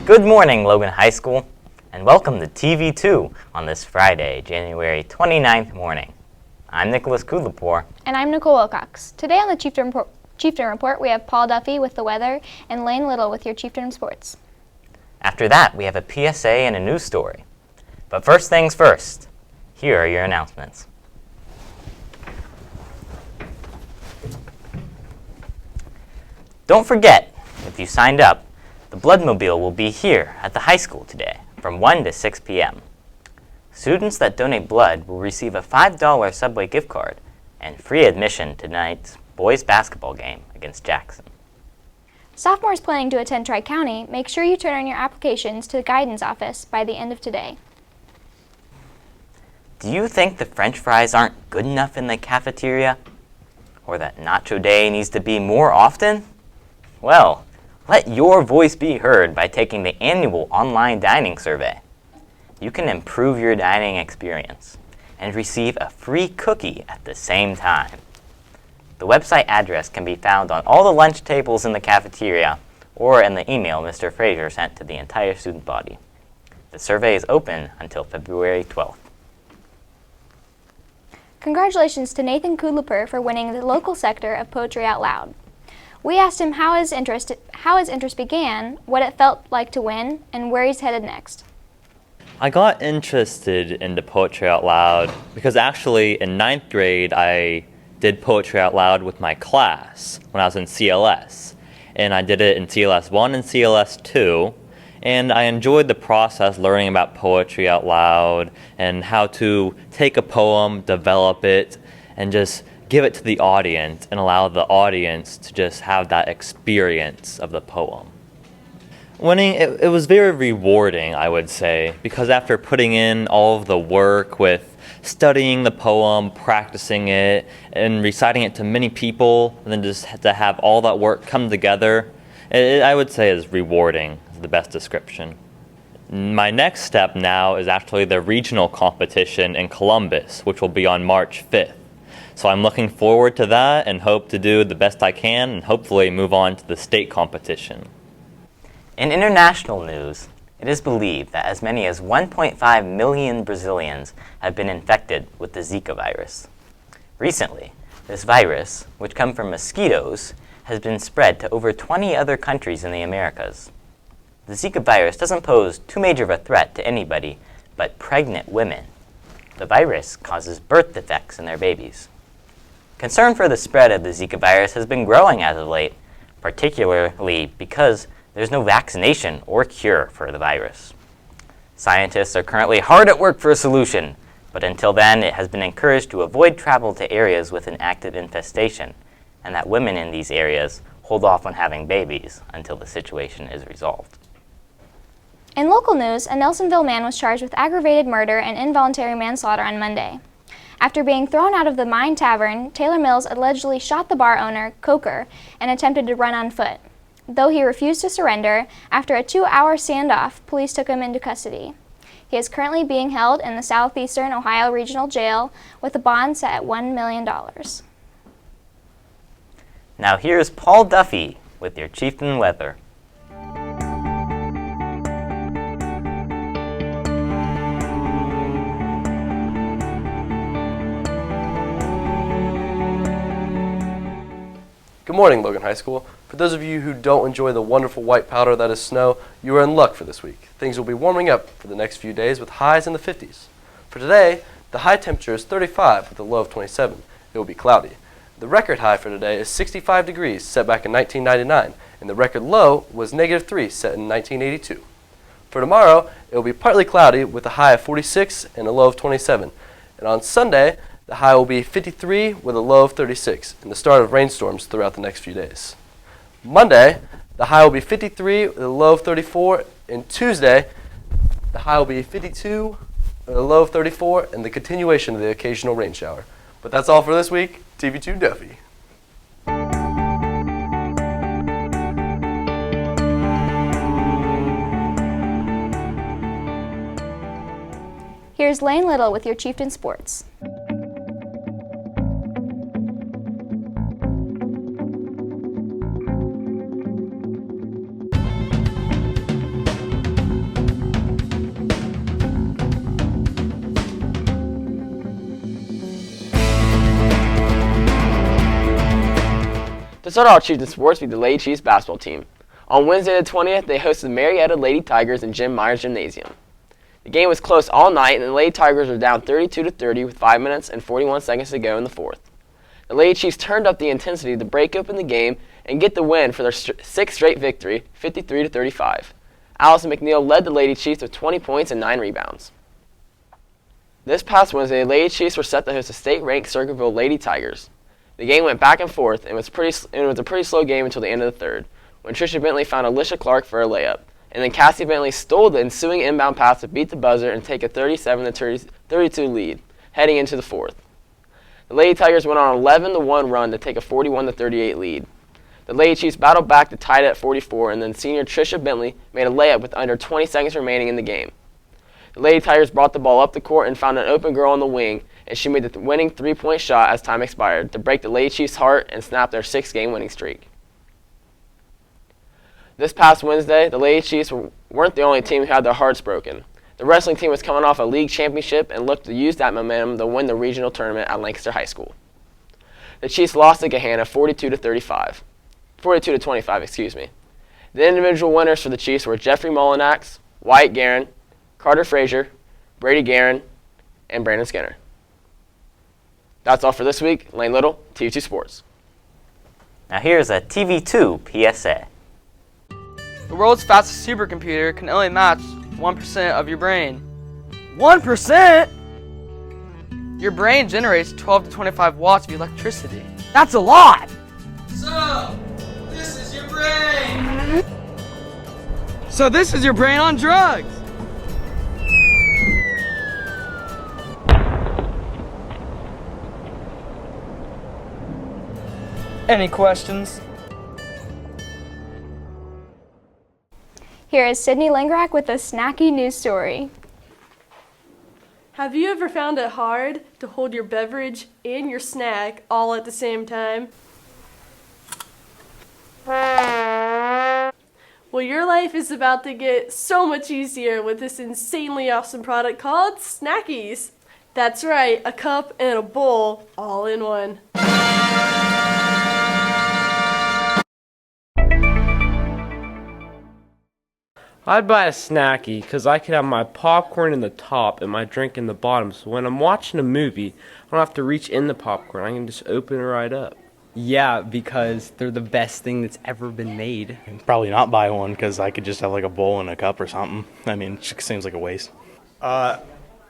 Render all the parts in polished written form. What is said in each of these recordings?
Good morning, Logan High School, and welcome to TV2 on this Friday, January 29th morning. I'm Nicholas Kudlapur. And I'm Nicole Wilcox. Today on the Chieftain Report, we have Paul Duffy with the weather and Lane Little with your Chieftain Sports. After that, we have a PSA and a news story. But first things first, here are your announcements. Don't forget, if you signed up, the Bloodmobile will be here at the high school today from 1 to 6 p.m. Students that donate blood will receive a $5 Subway gift card and free admission to tonight's boys basketball game against Jackson. Sophomores planning to attend Tri-County, make sure you turn in your applications to the guidance office by the end of today. Do you think the French fries aren't good enough in the cafeteria? Or that Nacho Day needs to be more often? Well, let your voice be heard by taking the annual online dining survey. You can improve your dining experience and receive a free cookie at the same time. The website address can be found on all the lunch tables in the cafeteria or in the email Mr. Fraser sent to the entire student body. The survey is open until February 12th. Congratulations to Nathan Kudlapur for winning the local sector of Poetry Out Loud. We asked him how his interest began, what it felt like to win, and where he's headed next. I got interested into Poetry Out Loud because actually in 9th grade I did Poetry Out Loud with my class when I was in CLS. And I did it in CLS 1 and CLS 2. And I enjoyed the process learning about poetry out loud and how to take a poem, develop it, and just give it to the audience and allow the audience to just have that experience of the poem. Winning, it was very rewarding, I would say, because after putting in all of the work with studying the poem, practicing it, and reciting it to many people, and then just to have all that work come together, I would say is rewarding, is the best description. My next step now is actually the regional competition in Columbus, which will be on March 5th. So I'm looking forward to that and hope to do the best I can and hopefully move on to the state competition. In international news, it is believed that as many as 1.5 million Brazilians have been infected with the Zika virus. Recently, this virus, which comes from mosquitoes, has been spread to over 20 other countries in the Americas. The Zika virus doesn't pose too major of a threat to anybody but pregnant women. The virus causes birth defects in their babies. Concern for the spread of the Zika virus has been growing as of late, particularly because there's no vaccination or cure for the virus. Scientists are currently hard at work for a solution, but until then it has been encouraged to avoid travel to areas with an active infestation, and that women in these areas hold off on having babies until the situation is resolved. In local news, a Nelsonville man was charged with aggravated murder and involuntary manslaughter on Monday. After being thrown out of the Mine Tavern, Taylor Mills allegedly shot the bar owner, Coker, and attempted to run on foot. Though he refused to surrender, after a 2-hour standoff, police took him into custody. He is currently being held in the Southeastern Ohio Regional Jail with a bond set at $1 million. Now here's Paul Duffy with your Chieftain weather. Good morning, Logan High School. For those of you who don't enjoy the wonderful white powder that is snow, you are in luck for this week. Things will be warming up for the next few days with highs in the 50s. For today, the high temperature is 35 with a low of 27. It will be cloudy. The record high for today is 65 degrees, set back in 1999, and the record low was -3, set in 1982. For tomorrow, it will be partly cloudy with a high of 46 and a low of 27. And on Sunday, the high will be 53 with a low of 36, and the start of rainstorms throughout the next few days. Monday, the high will be 53 with a low of 34, and Tuesday, the high will be 52 with a low of 34, and the continuation of the occasional rain shower. But that's all for this week. TV2 Duffy. Here's Lane Little with your Chieftain Sports. To start off, Chieftain Sports beat the Lady Chiefs basketball team. On Wednesday the 20th, they hosted Marietta Lady Tigers in Jim Myers Gymnasium. The game was close all night, and the Lady Tigers were down 32-30 with 5 minutes and 41 seconds to go in the fourth. The Lady Chiefs turned up the intensity to break open the game and get the win for their sixth straight victory, 53-35. Allison McNeil led the Lady Chiefs with 20 points and 9 rebounds. This past Wednesday, the Lady Chiefs were set to host the state-ranked Circleville Lady Tigers. The game went back and forth, and it was a pretty slow game until the end of the third, when Tricia Bentley found Alicia Clark for a layup, and then Cassie Bentley stole the ensuing inbound pass to beat the buzzer and take a 37-32 lead, heading into the fourth. The Lady Tigers went on an 11-1 run to take a 41-38 lead. The Lady Chiefs battled back to tie it at 44, and then senior Tricia Bentley made a layup with under 20 seconds remaining in the game. The Lady Tigers brought the ball up the court and found an open girl on the wing, and she made the winning three-point shot as time expired to break the Lady Chiefs' heart and snap their 6-game winning streak. This past Wednesday, the Lady Chiefs weren't the only team who had their hearts broken. The wrestling team was coming off a league championship and looked to use that momentum to win the regional tournament at Lancaster High School. The Chiefs lost to Gahanna 42-25, excuse me. The individual winners for the Chiefs were Jeffrey Mullinax, Wyatt Guerin, Carter Frazier, Brady Guerin, and Brandon Skinner. That's all for this week. Lane Little, TV2 Sports. Now here's a TV2 PSA. The world's fastest supercomputer can only match 1% of your brain. 1%? Your brain generates 12 to 25 watts of electricity. That's a lot! So, this is your brain! So this is your brain on drugs! Any questions? Here is Sydney Langrak with a snacky news story. Have you ever found it hard to hold your beverage and your snack all at the same time? Well, your life is about to get so much easier with this insanely awesome product called Snackies. That's right, a cup and a bowl all in one. I'd buy a Snacky because I could have my popcorn in the top and my drink in the bottom, so when I'm watching a movie, I don't have to reach in the popcorn. I can just open it right up. Yeah, because they're the best thing that's ever been made. Probably not buy one because I could just have like a bowl and a cup or something. I mean, it just seems like a waste.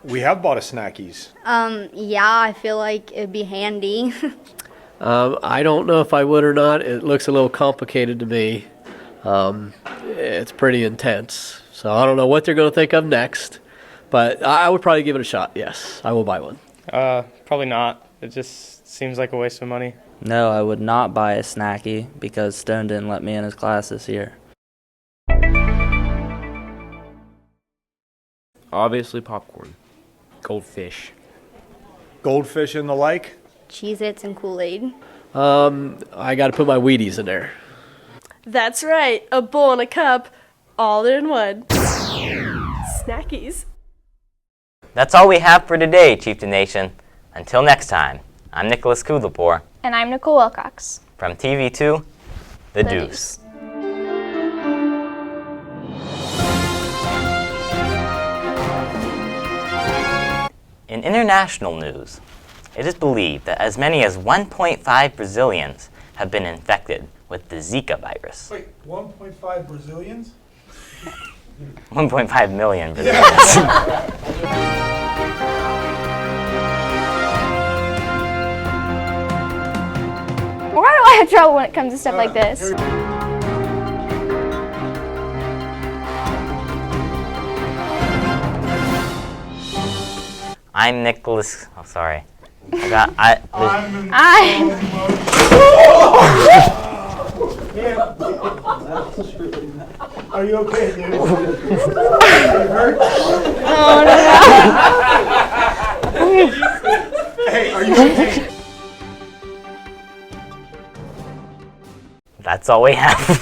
We have bought a Snackies. Yeah, I feel like it'd be handy. I don't know if I would or not. It looks a little complicated to me. It's pretty intense. So I don't know what they're going to think of next. But I would probably give it a shot, yes. I will buy one. Probably not. It just seems like a waste of money. No, I would not buy a Snacky because Stone didn't let me in his class this year. Obviously popcorn. Goldfish. Goldfish and the like? Cheez-Its and Kool-Aid. I got to put my Wheaties in there. That's right, a bowl and a cup all in one. Snackies. That's all we have for today, Chieftain Nation. Until next time, I'm Nicholas Kulapur. And I'm Nicole Wilcox. From TV2, The Deuce. In international news, it is believed that as many as 1.5 Brazilians have been infected with the Zika virus. Wait, 1.5 Brazilians? 1.5 million Brazilians. Why do I have trouble when it comes to stuff like this? I'm Nicholas. Oh, sorry. Are you okay, dude? You hurt? Oh, no. Hey, are you okay? That's all we have.